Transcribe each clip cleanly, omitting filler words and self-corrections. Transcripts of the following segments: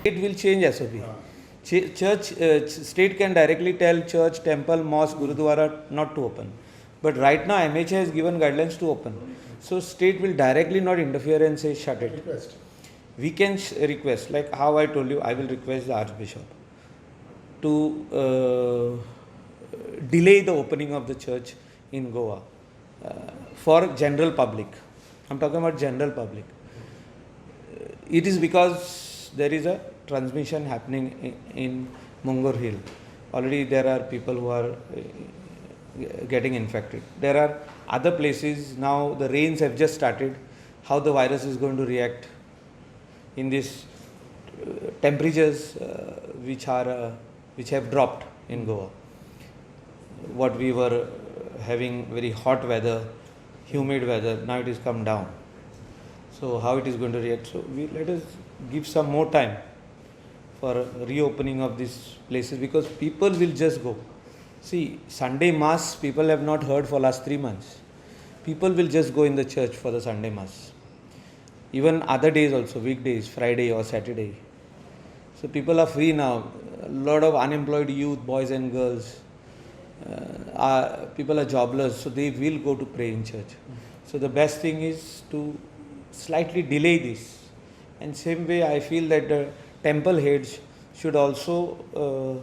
It will change SOP. State can directly tell church, temple, mosque, gurudwara not to open. But right now MHA has given guidelines to open. So state will directly not interfere and say shut it. Request. We can request, like how I told you, I will request the Archbishop to delay the opening of the church in Goa for general public. I'm talking about general public. It is because there is a transmission happening in Mungur Hill. Already there are people who are getting infected. There are other places now, the rains have just started. How the virus is going to react in these temperatures which have dropped in Goa. What we were having very hot weather, humid weather, now it is come down. So how it is going to react? So let us give some more time for reopening of these places, because people will just go. See, Sunday Mass people have not heard for last 3 months. People will just go in the church for the Sunday Mass. Even other days also, weekdays, Friday or Saturday. So people are free now. A lot of unemployed youth, boys and girls, people are jobless, so they will go to pray in church. So the best thing is to slightly delay this. And same way I feel that the temple heads should also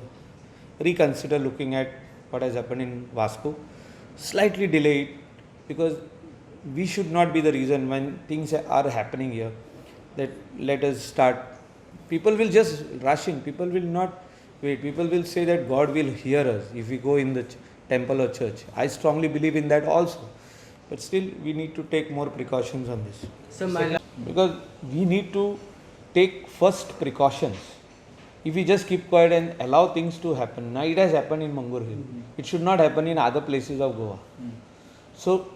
reconsider looking at what has happened in Vasco. Slightly delay it, because we should not be the reason when things are happening here that let us start. People will just rush in. People will not wait. People will say that God will hear us if we go in the temple or church. I strongly believe in that also. But still we need to take more precautions on this. Because we need to take first precautions. If we just keep quiet and allow things to happen, now it has happened in Mungur Hill. It should not happen in other places of Goa. So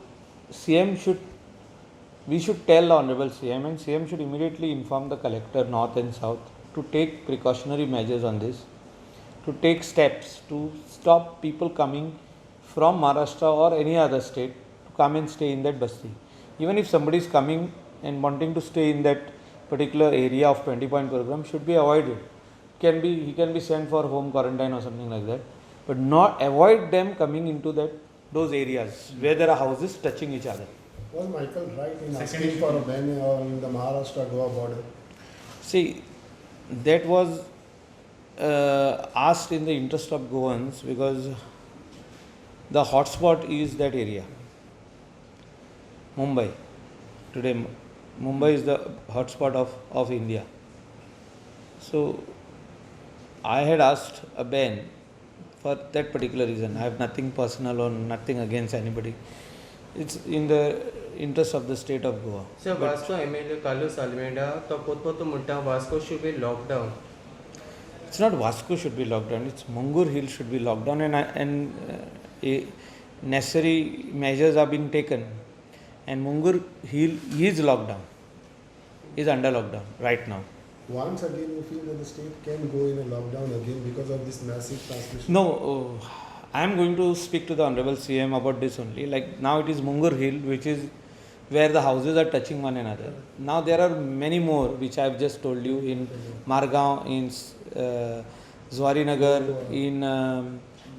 we should tell the Honorable CM, and CM should immediately inform the collector north and south to take precautionary measures on this, to take steps to stop people coming from Maharashtra or any other state to come and stay in that basti. Even if somebody is coming and wanting to stay in that particular area of 20-point program, should be avoided. He can be sent for home quarantine or something like that, but not avoid them coming into those areas where there are houses touching each other. Was Michael right in asking for a ban on the Maharashtra-Goa border? See, that was asked in the interest of Goans, because the hotspot is that area. Mumbai. Today, Mumbai is the hotspot of India. So, I had asked a ban for that particular reason. I have nothing personal or nothing against anybody. It's in the interest of the state of Goa. So, Vasco MLA Carlos Almeida, तो पोत-पोत मुट्टा Vasco should be locked down. It's not Vasco should be locked down. It's Mungur Hill should be locked down, and necessary measures are being taken. And Mungur Hill is locked down, is under lockdown right now. Once again, you feel that the state can go in a lockdown again because of this massive transmission? No, I am going to speak to the Honorable CM about this only. Like now it is Mungur Hill, which is where the houses are touching one another. Now there are many more which I have just told you in Margaon, in Zuarinagar, in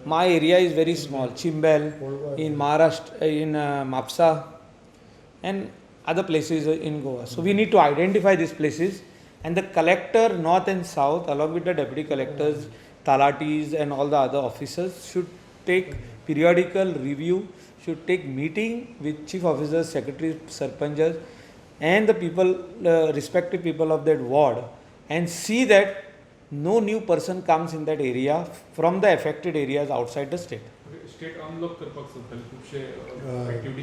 my area is very small, Chimbel, in Maharashtra, in Mapsa, and other places in Goa. So we need to identify these places, and the collector north and south along with the deputy collectors, talatis and all the other officers should take periodical review, should take meeting with chief officers, secretaries, sarpanchas and the people, respective people of that ward, and see that no new person comes in that area from the affected areas outside the state. State unlock करपाक सोदताले खुबशे activities